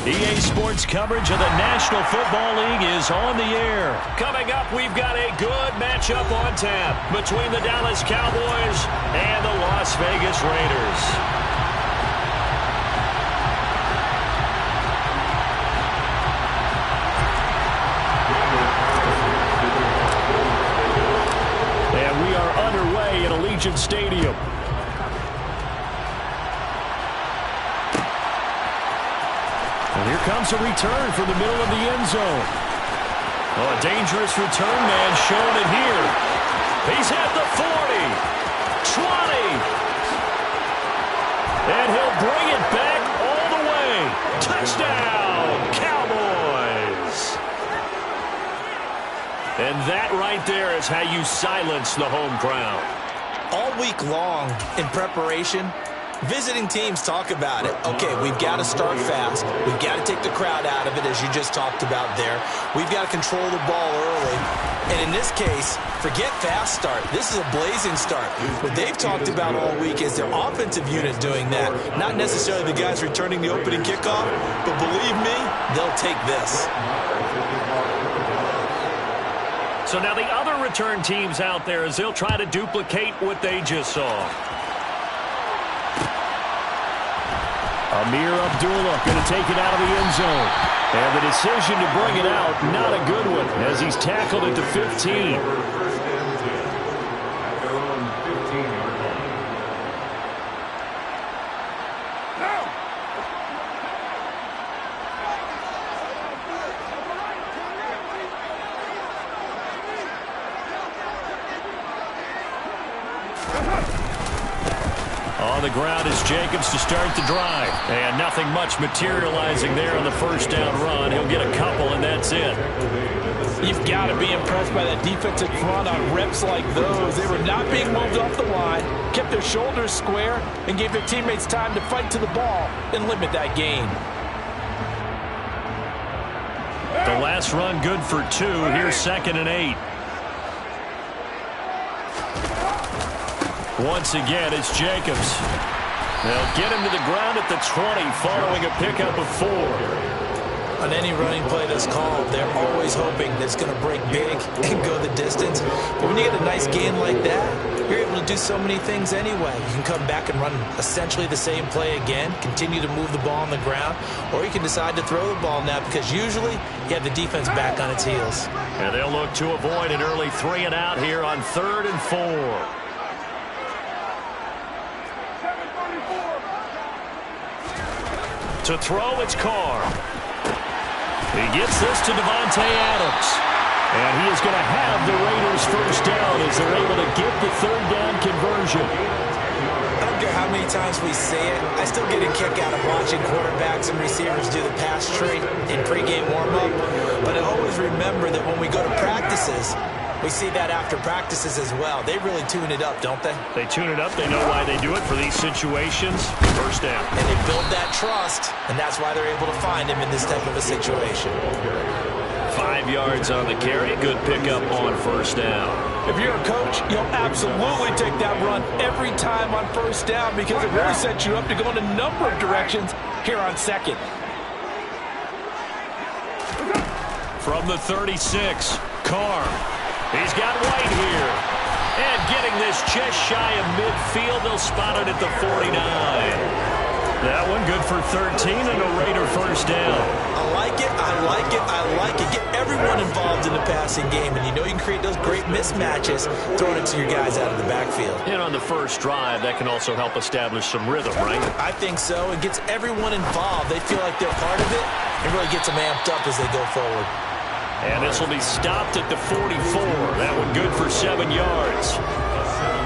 EA Sports coverage of the National Football League is on the air. Coming up, we've got a good matchup on tap between the Dallas Cowboys and the Las Vegas Raiders. And we are underway at Allegiant Stadium. And here comes a return from the middle of the end zone. Oh, a dangerous return man showing it here. He's at the 40, 20. And he'll bring it back all the way. Touchdown, Cowboys. And that right there is how you silence the home crowd. All week long in preparation, visiting teams talk about it. Okay, we've got to start fast. We've got to take the crowd out of it, as you just talked about there. We've got to control the ball early. And in this case, forget fast start. This is a blazing start. What they've talked about all week is their offensive unit doing that. Not necessarily the guys returning the opening kickoff, but believe me, they'll take this. So now the other return teams out there, as they'll try to duplicate what they just saw. Amir Abdullah going to take it out of the end zone. And the decision to bring it out, not a good one, as he's tackled at the 15. On the ground is Jacobs to start the drive. And nothing much materializing there on the first down run. He'll get a couple, and that's it. You've got to be impressed by that defensive front on reps like those. They were not being moved off the line, kept their shoulders square, and gave their teammates time to fight to the ball and limit that gain. The last run good for 2. Here's 2nd and 8. Once again, it's Jacobs. They'll get him to the ground at the 20 following a pickup of 4. On any running play that's called, they're always hoping that it's going to break big and go the distance. But when you get a nice gain like that, you're able to do so many things anyway. You can come back and run essentially the same play again, continue to move the ball on the ground, or you can decide to throw the ball now because usually you have the defense back on its heels. And they'll look to avoid an early 3 and out here on 3rd and 4. To throw, it's Carr. He gets this to Devontae Adams. And he is going to have the Raiders first down as they're able to get the 3rd down conversion. I don't care how many times we say it, I still get a kick out of watching quarterbacks and receivers do the pass tree in pregame warm-up. But I always remember that when we go to practices, we see that after practices as well. They really tune it up, don't they? They tune it up. They know why they do it for these situations. First down. And they build that trust, and that's why they're able to find him in this type of a situation. 5 yards on the carry. Good pickup on first down. If you're a coach, you'll absolutely take that run every time on first down because it really sets you up to go in a number of directions here on 2nd. From the 36, Carr. He's got White here. And getting this just shy of midfield, they'll spot it at the 49. That one good for 13 and a Raider first down. I like it, I like it, I like it. Get everyone involved in the passing game, and you know you can create those great mismatches throwing it to your guys out of the backfield. And on the first drive, that can also help establish some rhythm, right? I think so. It gets everyone involved. They feel like they're part of it. It really gets them amped up as they go forward. And this will be stopped at the 44. That one good for 7 yards.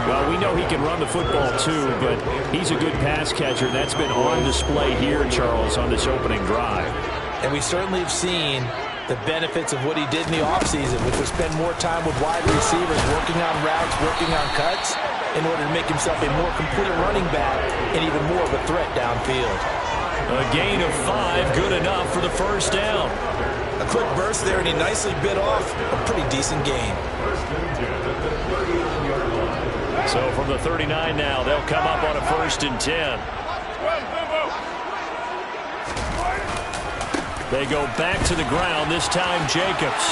Well, we know he can run the football too, but he's a good pass catcher. That's been on display here, Charles, on this opening drive. And we certainly have seen the benefits of what he did in the offseason, which was spend more time with wide receivers, working on routes, working on cuts, in order to make himself a more complete running back and even more of a threat downfield. A gain of 5, good enough for the first down. A quick burst there, and he nicely bit off a pretty decent gain. So from the 39 now, they'll come up on a 1st and 10. They go back to the ground, this time Jacobs.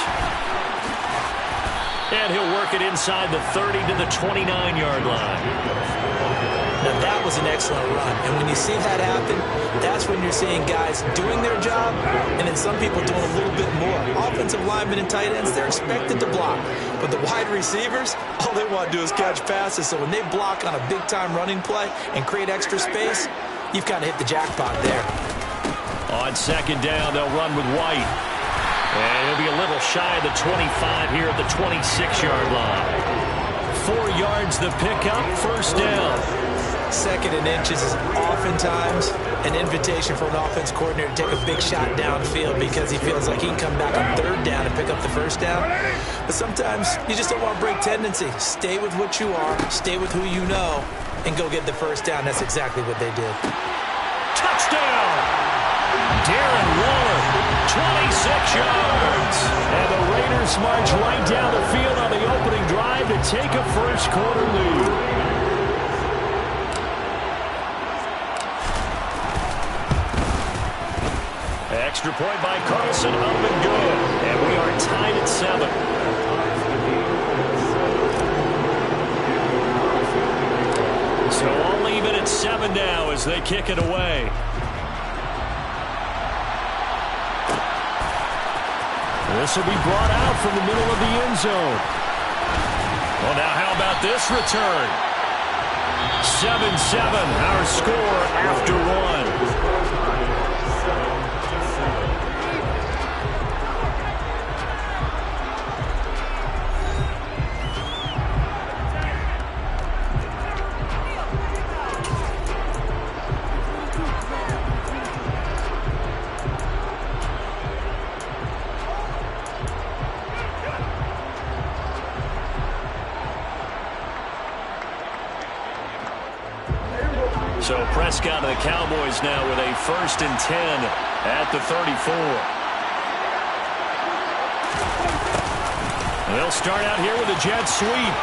And he'll work it inside the 30 to the 29-yard line. Now that was an excellent run. And when you see that happen, that's when you're seeing guys doing their job and then some people doing a little bit more. Offensive linemen and tight ends, they're expected to block. But the wide receivers, all they want to do is catch passes. So when they block on a big-time running play and create extra space, you've kind of hit the jackpot there. On second down, they'll run with White. And he'll be a little shy of the 25 here at the 26-yard line. 4 yards the pickup, first down. Second and inches is oftentimes an invitation for an offense coordinator to take a big shot downfield because he feels like he can come back on third down and pick up the first down. But sometimes you just don't want to break tendency. Stay with what you are, stay with who you know, and go get the first down. That's exactly what they did. Touchdown! Darren Waller, 26 yards. And the Raiders march right down the field on the opening drive to take a first quarter lead. Extra point by Carlson, up and good. And we are tied at 7. So all even at 7 now as they kick it away. This will be brought out from the middle of the end zone. Well, now how about this return? 7-7, our score after 1. So Prescott and the Cowboys now with a 1st and 10 at the 34. And they'll start out here with a jet sweep.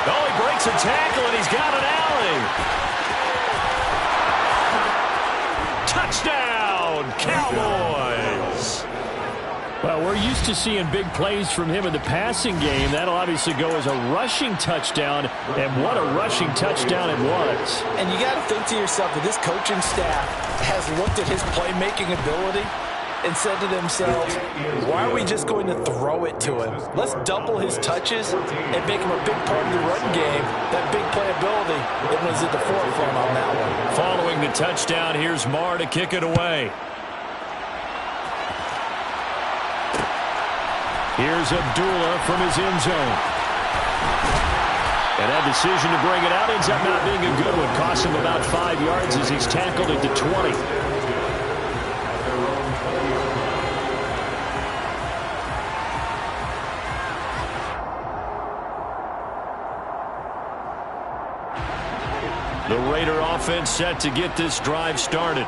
Oh, he breaks a tackle and he's got an alley. Touchdown, Cowboys. Well, we're used to seeing big plays from him in the passing game. That'll obviously go as a rushing touchdown, and what a rushing touchdown it was. And you got to think to yourself that this coaching staff has looked at his playmaking ability and said to themselves, why are we just going to throw it to him? Let's double his touches and make him a big part of the run game. That big playability, it was at the forefront on that one. Following the touchdown, here's Marr to kick it away. Here's Abdullah from his end zone. And that decision to bring it out ends up not being a good one. Costs him about 5 yards as he's tackled at the 20. The Raider offense set to get this drive started.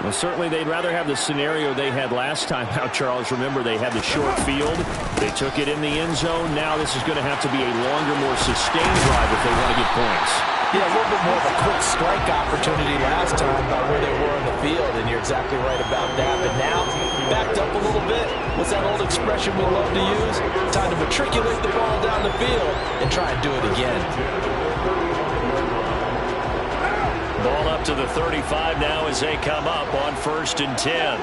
Well, certainly they'd rather have the scenario they had last time out, Charles. Remember, they had the short field. They took it in the end zone. Now this is going to have to be a longer, more sustained drive if they want to get points. Yeah, a little bit more of a quick strike opportunity last time by where they were in the field, and you're exactly right about that. But now, backed up a little bit. What's that old expression we love to use? Time to matriculate the ball down the field and try and do it again. Ball up to the 35 now as they come up on 1st and 10.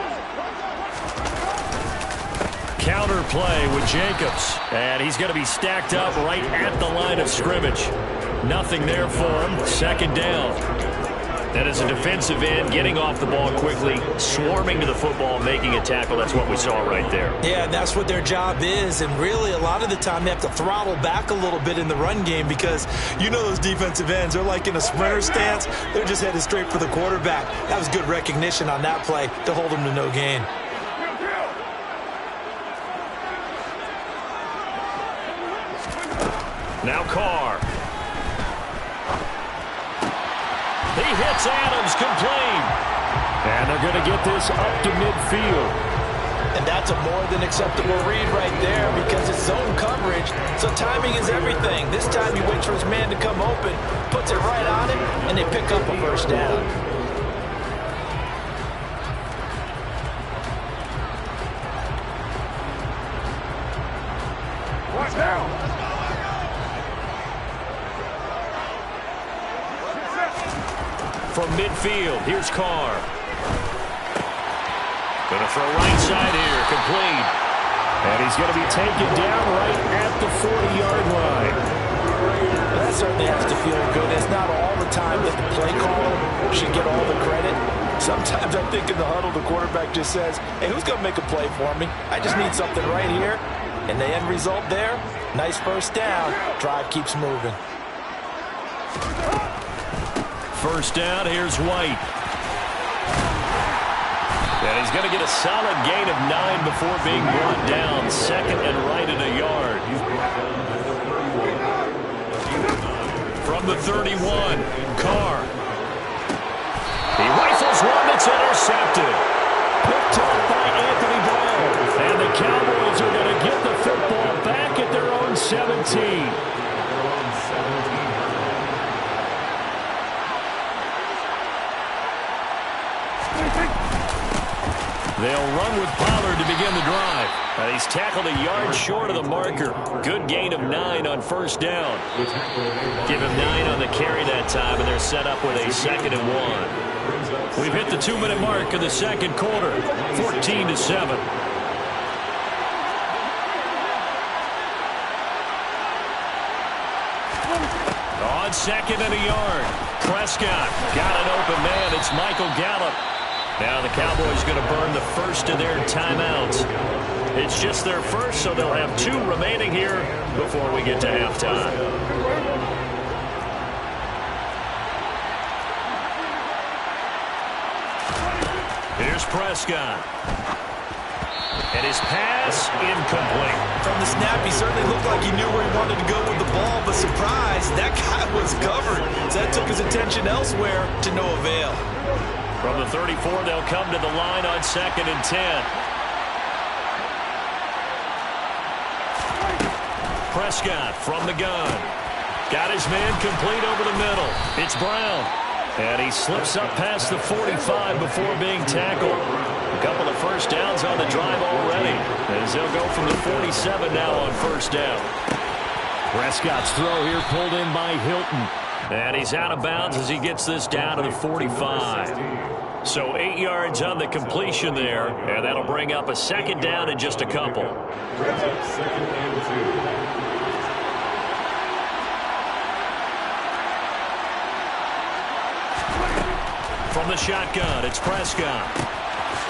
Counter play with Jacobs. And he's going to be stacked up right at the line of scrimmage. Nothing there for him. 2nd down. That is a defensive end, getting off the ball quickly, swarming to the football, making a tackle. That's what we saw right there. Yeah, and that's what their job is. And really, a lot of the time, they have to throttle back a little bit in the run game because you know those defensive ends, they're like in a sprinter stance. They're just headed straight for the quarterback. That was good recognition on that play to hold them to no gain. Now Carr. He hits Adams, complete. And they're going to get this up to midfield. And that's a more than acceptable read right there because it's zone coverage, so timing is everything. This time he waits for his man to come open, puts it right on him, and they pick up a 1st down. From midfield, here's Carr. Going to throw right side here, complete. And he's going to be taken down right at the 40-yard line. That certainly has to feel good. It's not all the time that the play caller should get all the credit. Sometimes I think in the huddle, the quarterback just says, hey, who's going to make a play for me? I just need something right here. And the end result there, nice first down. Drive keeps moving. First down, here's White. And he's going to get a solid gain of 9 before being brought down. Second and right at a yard. From the 31, Carr. He rifles one that's intercepted. Picked up by Anthony Brown. And the Cowboys are going to get the football back at their own 17. They'll run with Pollard to begin the drive. He's tackled a yard short of the marker. Good gain of 9 on first down. Give him 9 on the carry that time, and they're set up with a 2nd and 1. We've hit the 2-minute mark in the second quarter, 14-7. On second and a yard, Prescott got an open man. It's Michael Gallup. Now the Cowboys going to burn the first of their timeouts. It's just their first, so they'll have 2 remaining here before we get to halftime. Here's Prescott. And his pass incomplete. From the snap, he certainly looked like he knew where he wanted to go with the ball, but surprise, that guy was covered. So that took his attention elsewhere to no avail. From the 34, they'll come to the line on 2nd and 10. Prescott from the gun. Got his man complete over the middle. It's Brown. And he slips up past the 45 before being tackled. A couple of first downs on the drive already, as they'll go from the 47 now on first down. Prescott's throw here pulled in by Hilton. And he's out of bounds as he gets this down to the 45. So 8 yards on the completion there, and that'll bring up a 2nd down in just a couple. From the shotgun, it's Prescott.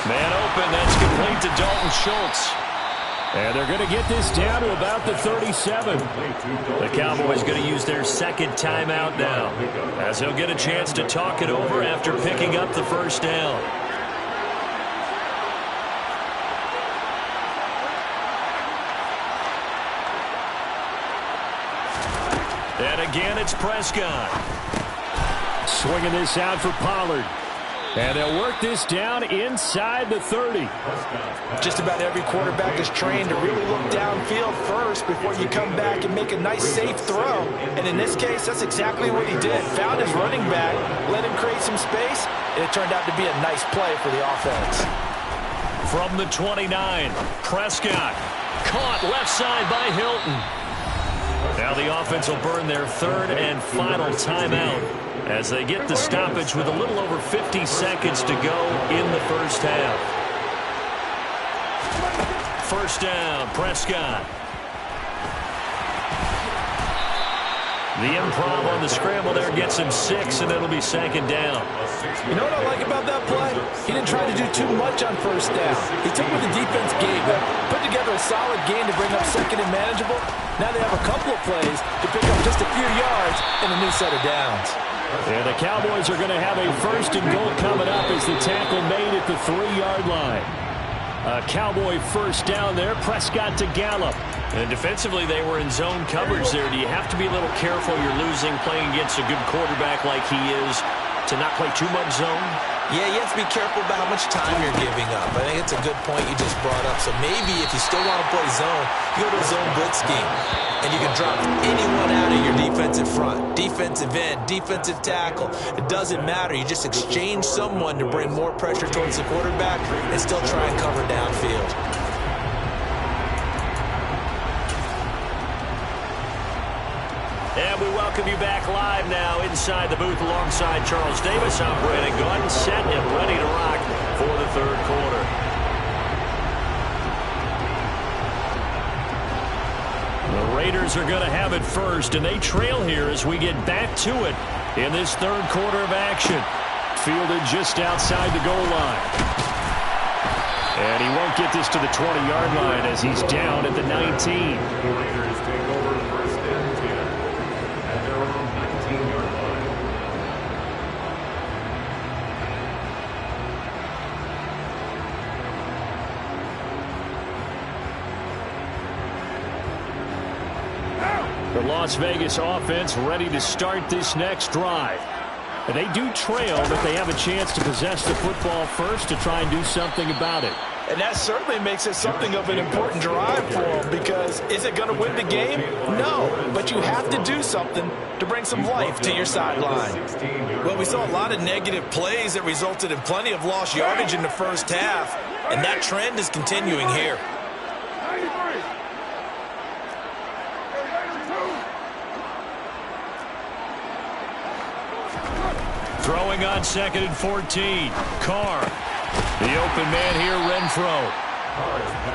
Man open, that's complete to Dalton Schultz. And they're going to get this down to about the 37. The Cowboys going to use their 2nd timeout now, as they'll get a chance to talk it over after picking up the first down. And again, it's Prescott. Swinging this out for Pollard. And they'll work this down inside the 30. Just about every quarterback is trained to really look downfield first before you come back and make a nice, safe throw. And in this case, that's exactly what he did. Found his running back, let him create some space, and it turned out to be a nice play for the offense. From the 29, Prescott. Caught left side by Hilton. Now the offense will burn their 3rd and final timeout as they get the stoppage with a little over 50 seconds to go in the first half. First down, Prescott. The improv on the scramble there gets him 6, and it'll be 2nd down. You know what I like about that play? He didn't try to do too much on first down. He took what the defense gave him, put together a solid gain to bring up 2nd and manageable. Now they have a couple of plays to pick up just a few yards and a new set of downs. And the Cowboys are going to have a 1st and goal coming up as the tackle made at the 3-yard line. A Cowboy first down there. Prescott to Gallup. And defensively, they were in zone coverage there. Do you have to be a little careful? You're losing, playing against a good quarterback like he is, to not play too much zone? Yeah, you have to be careful about how much time you're giving up. I think it's a good point you just brought up. So maybe if you still want to play zone, you go to a zone blitz scheme. And you can drop anyone out of your defensive front, defensive end, defensive tackle. It doesn't matter. You just exchange someone to bring more pressure towards the quarterback and still try and cover downfield. And we welcome you back live now inside the booth alongside Charles Davis. I'm Brandon Gaudin, set and ready to rock for the third quarter. The Raiders are going to have it first, and they trail here as we get back to it in this third quarter of action. Fielded just outside the goal line. And he won't get this to the 20-yard line as he's down at the 19. The Raiders take over first and 10 at their own 19-yard line. The Las Vegas offense ready to start this next drive. And they do trail, but they have a chance to possess the football first to try and do something about it. And that certainly makes it something of an important drive for them, because is it going to win the game? No, but you have to do something to bring some life to your sideline. Well, we saw a lot of negative plays that resulted in plenty of lost yardage in the first half, and that trend is continuing here. Throwing on 2nd and 14. Carr. The open man here, Renfro.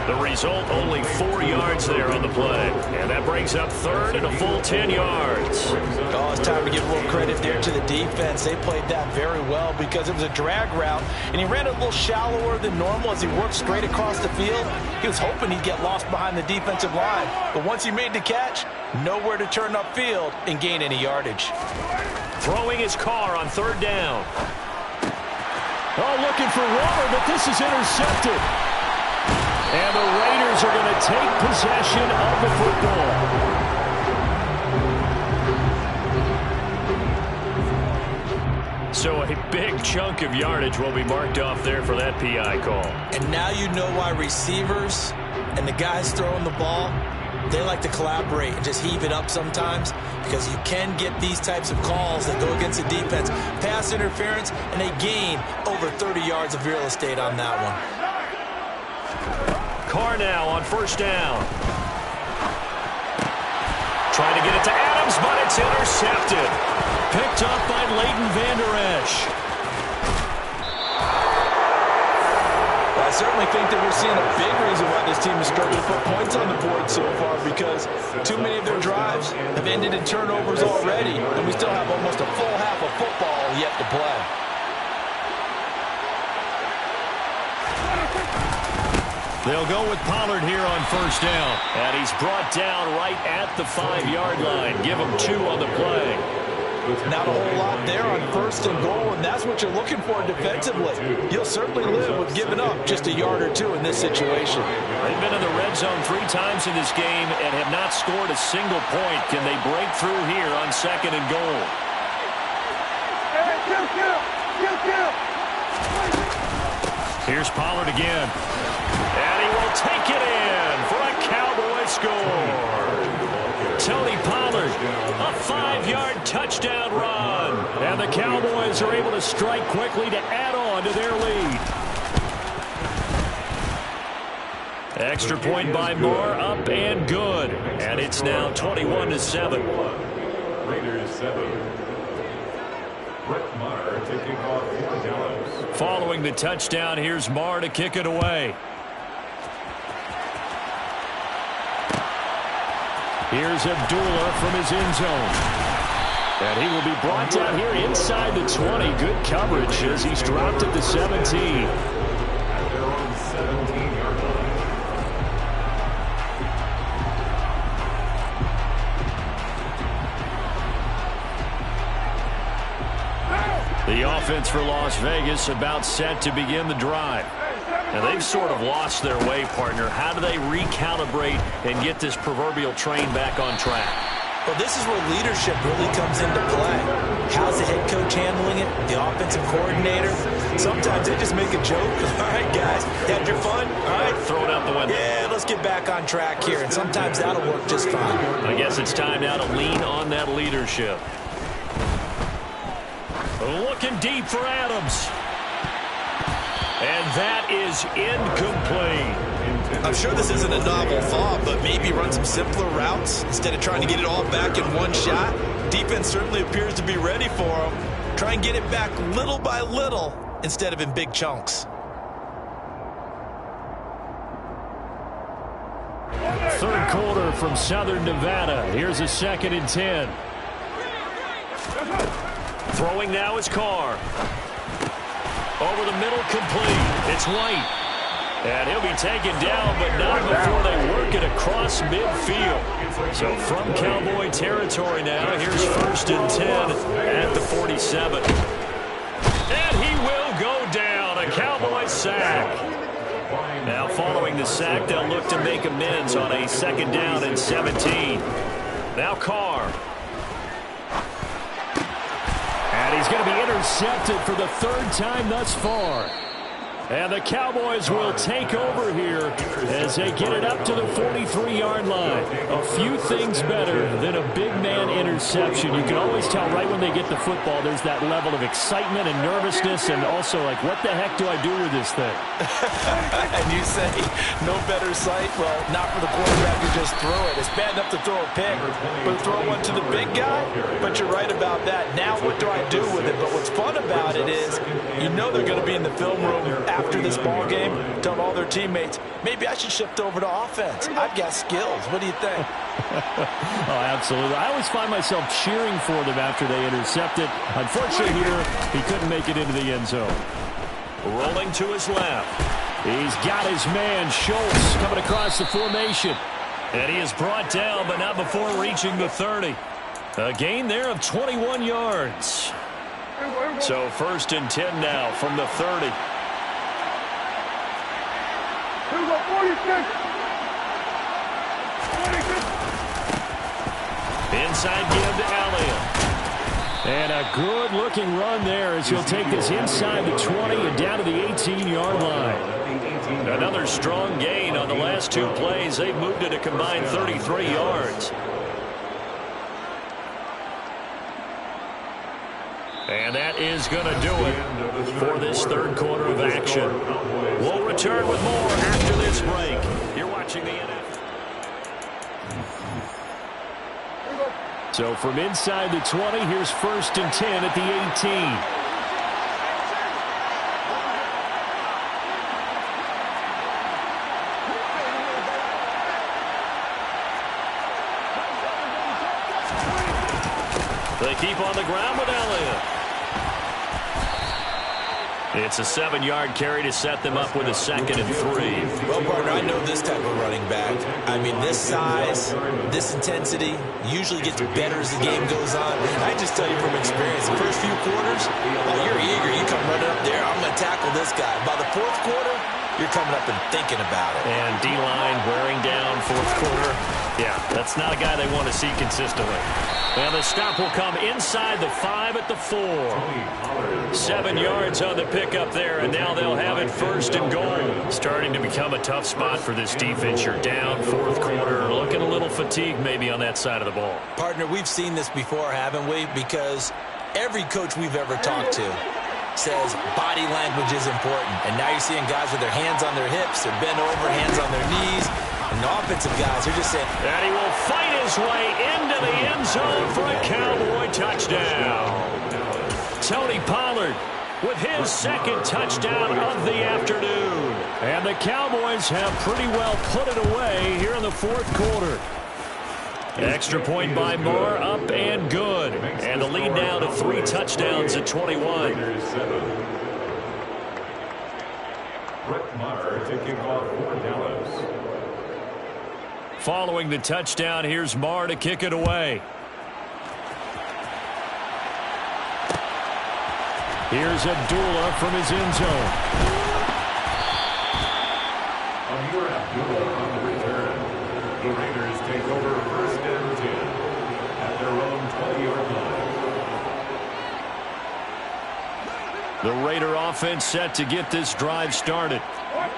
The result, only 4 yards there on the play. And that brings up third and a full 10 yards. Oh, it's time to give a little credit there to the defense. They played that very well because it was a drag route, and he ran a little shallower than normal as he worked straight across the field. He was hoping he'd get lost behind the defensive line. But once he made the catch, nowhere to turn upfield and gain any yardage. Throwing his Carr on third down. Oh, looking for Waller, but this is intercepted. And the Raiders are going to take possession of the football. So a big chunk of yardage will be marked off there for that PI call. And now you know why receivers and the guys throwing the ball, they like to collaborate and just heave it up sometimes, because you can get these types of calls that go against the defense. Pass interference, and they gain over 30 yards of real estate on that one. Carr now on first down. Trying to get it to Adams, but it's intercepted. Picked up by Leighton Vander Esch. I certainly think that we're seeing a big reason why this team is struggling to put points on the board so far, because too many of their drives have ended in turnovers already, and we still have almost a full half of football yet to play. They'll go with Pollard here on first down. And he's brought down right at the 5-yard line. Give him 2 on the play. Not a whole lot there on first and goal, and that's what you're looking for defensively. You'll certainly live with giving up just a yard or 2 in this situation. They've been in the red zone 3 times in this game and have not scored a single point. Can they break through here on 2nd and goal? Here's Pollard again. And he will take it in for a Cowboy score. Tony Pollard, a 5-yard touchdown run. And the Cowboys are able to strike quickly to add on to their lead. Extra point by Moore, up and good. And it's now 21-7. Raiders 7. Brett Maher taking off for Dallas. Following the touchdown, here's Maher to kick it away. Here's Abdullah from his end zone. And he will be brought down here inside the 20. Good coverage as he's dropped at the 17. At their own 17-yard line. The offense for Las Vegas about set to begin the drive. And they've sort of lost their way, partner. How do they recalibrate and get this proverbial train back on track? Well, this is where leadership really comes into play. How's the head coach handling it? The offensive coordinator? Sometimes they just make a joke. All right, guys, had your fun? All right, Throw it out the window. Yeah, let's get back on track here. And sometimes that'll work just fine. I guess it's time now to lean on that leadership. Looking deep for Adams. And that is incomplete. I'm sure this isn't a novel thought, but maybe run some simpler routes instead of trying to get it all back in one shot. Defense certainly appears to be ready for him. Try and get it back little by little instead of in big chunks. Third quarter from Southern Nevada. Here's a 2nd and 10. Throwing now is Carr. Over the middle, complete. It's White. And he'll be taken down, but not before they work it across midfield. So from Cowboy territory now, here's 1st and 10 at the 47. And he will go down. A Cowboy sack. Now following the sack, they'll look to make amends on a 2nd down and 17. Now Carr. And he's going to be intercepted for the 3rd time thus far. And the Cowboys will take over here as they get it up to the 43-yard line. A few things better than a big man interception. You can always tell right when they get the football, there's that level of excitement and nervousness and also like, what the heck do I do with this thing? And you say, no better sight? Well, not for the quarterback who just threw it. It's bad enough to throw a pick, but throw one to the big guy? But you're right about that. Now what do I do with it? But what's fun about it is you know they're going to be in the film room after this ball game, telling all their teammates, maybe I should shift over to offense. I've got skills. What do you think? Oh, absolutely. I always find myself cheering for them after they intercept it. Unfortunately here, he couldn't make it into the end zone. Rolling to his left. He's got his man, Schultz, coming across the formation. And he is brought down, but not before reaching the 30. A gain there of 21 yards. So 1st and 10 now from the 30. Inside give to Elliott. And a good-looking run there as he'll take this inside the 20 and down to the 18-yard line. Another strong gain on the last 2 plays. They've moved it a combined 33 yards. And that is going to do it for this 3rd quarter of action. We'll return with more after this break. You're watching the NFL. So from inside the 20, here's 1st and 10 at the 18. They keep on the ground with Elliott. It's a 7-yard carry to set them up with a 2nd and 3. Well, partner, I know this type of running back. I mean, this size, this intensity usually gets better as the game goes on. I just tell you from experience, the first few quarters, oh, you're eager. You come running up there, I'm going to tackle this guy. By the 4th quarter, you're coming up and thinking about it. And D-line wearing down 4th quarter. Yeah, that's not a guy they want to see consistently. And the stop will come inside the 5 at the 4. 7 yards on the pickup there, and now they'll have it 1st and goal. Starting to become a tough spot for this defense. You're down 4th quarter, looking a little fatigued maybe on that side of the ball. Partner, we've seen this before, haven't we? Because every coach we've ever talked to says body language is important. And now you're seeing guys with their hands on their hips, they're bent over, hands on their knees. And the offensive guys are just saying, and he will fight his way into the end zone for a Cowboy touchdown. Tony Pollard with his 2nd touchdown of the afternoon. And the Cowboys have pretty well put it away here in the 4th quarter. Extra point by Marr, up and good. And the lead now to 3 touchdowns at 21. Brett Maher to kick off for Dallas. Following the touchdown, here's Marr to kick it away. Here's Abdullah from his end zone. Amir Abdullah on the return. The Raiders take over 1st and 10 at their own 20-yard line. The Raider offense set to get this drive started.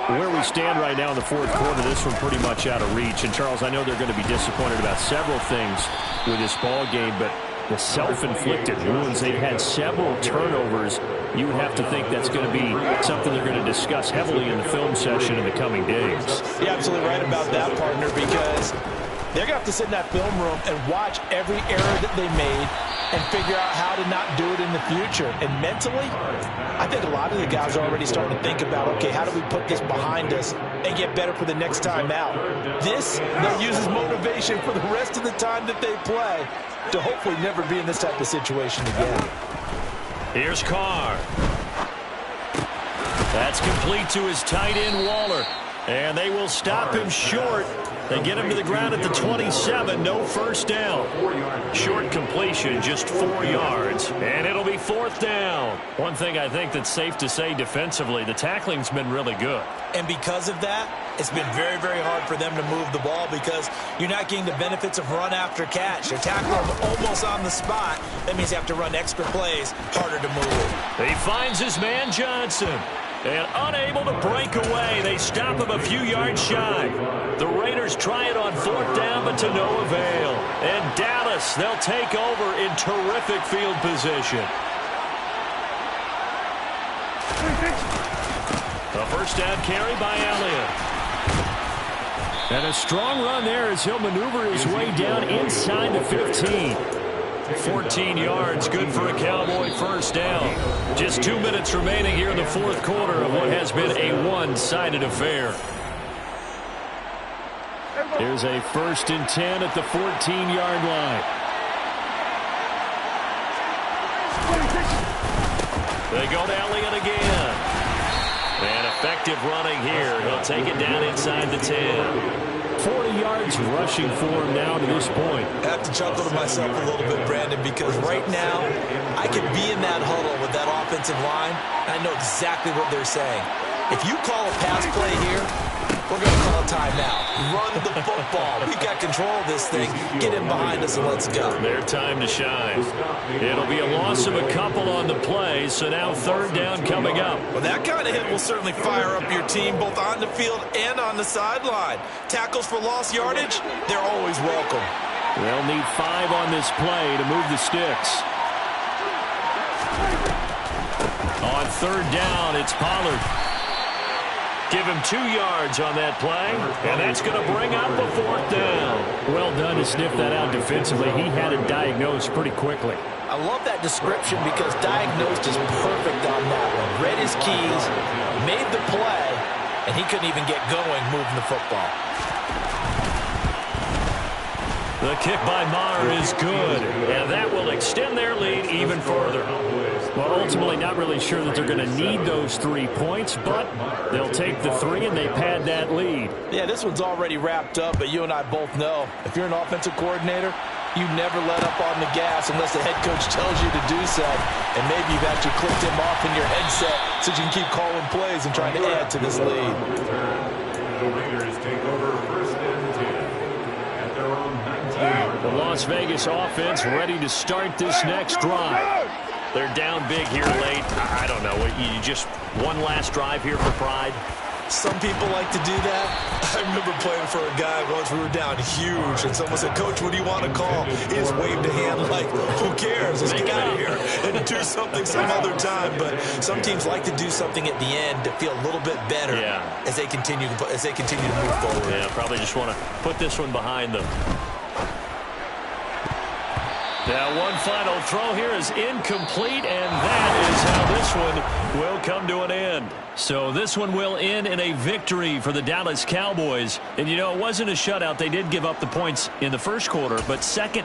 Where we stand right now in the 4th quarter, this one pretty much out of reach. And, Charles, I know they're going to be disappointed about several things with this ball game, but the self-inflicted wounds. They've had several turnovers. You would have to think that's going to be something they're going to discuss heavily in the film session in the coming days. You're absolutely right about that, partner, because they're going to have to sit in that film room and watch every error that they made and figure out how to not do it in the future. And mentally, I think a lot of the guys are already starting to think about, okay, how do we put this behind us and get better for the next time out? This, they'll use as motivation for the rest of the time that they play to hopefully never be in this type of situation again. Here's Carr. That's complete to his tight end, Waller. And they will stop him short. They get him to the ground at the 27. No first down. Short completion, just 4 yards. And it'll be 4th down. One thing I think that's safe to say defensively, the tackling's been really good. And because of that, it's been very, very hard for them to move the ball because you're not getting the benefits of run after catch. They're tackling almost on the spot. That means you have to run extra plays, harder to move. He finds his man Johnson. And unable to break away. They stop him a few yards shy. The Raiders try it on 4th down, but to no avail. And Dallas, they'll take over in terrific field position. A first down carry by Elliott. And a strong run there as he'll maneuver his way down inside the 15. 14 yards, good for a Cowboy first down. Just 2 minutes remaining here in the 4th quarter of what has been a one-sided affair. Here's a 1st and 10 at the 14-yard line. They go to Elliott again. And effective running here. He'll take it down inside the 10. 40 yards rushing for him now to this point. I have to chuckle to myself a little bit, Brandon, because right now I could be in that huddle with that offensive line, and I know exactly what they're saying. If you call a pass play here, we're going to call a timeout. Run the football. We've got control of this thing. Get in behind us and let's go. Their time to shine. It'll be a loss of a couple on the play, so now 3rd down coming up. Well, that kind of hit will certainly fire up your team both on the field and on the sideline. Tackles for lost yardage, they're always welcome. They'll need 5 on this play to move the sticks. On 3rd down, it's Pollard. Give him 2 yards on that play, and that's going to bring up a 4th down. Well done to sniff that out defensively. He had it diagnosed pretty quickly. I love that description because diagnosed is perfect on that one. Read his keys, made the play, and he couldn't even get going moving the football. The kick by Maher is good, and that will extend their lead even further. Well, ultimately not really sure that they're going to need those 3 points, but they'll take the 3 and they pad that lead. Yeah, this one's already wrapped up, but you and I both know if you're an offensive coordinator, you never let up on the gas unless the head coach tells you to do so. And maybe you've actually clicked him off in your headset so you can keep calling plays and trying to add to this lead. The Raiders take over 1st and 10 at their own 19. The Las Vegas offense ready to start this next drive. They're down big here late. I don't know. You just one last drive here for pride? Some people like to do that. I remember playing for a guy once. We were down huge, and someone said, "Coach, what do you want to call?" He just waved a hand like, who cares? Let's get out of here and do something some other time. But some teams like to do something at the end to feel a little bit better as they continue to move forward. Yeah, probably just want to put this one behind them. Now, one final throw here is incomplete, and that is how this one will come to an end. So this one will end in a victory for the Dallas Cowboys. And, you know, it wasn't a shutout. They did give up the points in the first quarter, but second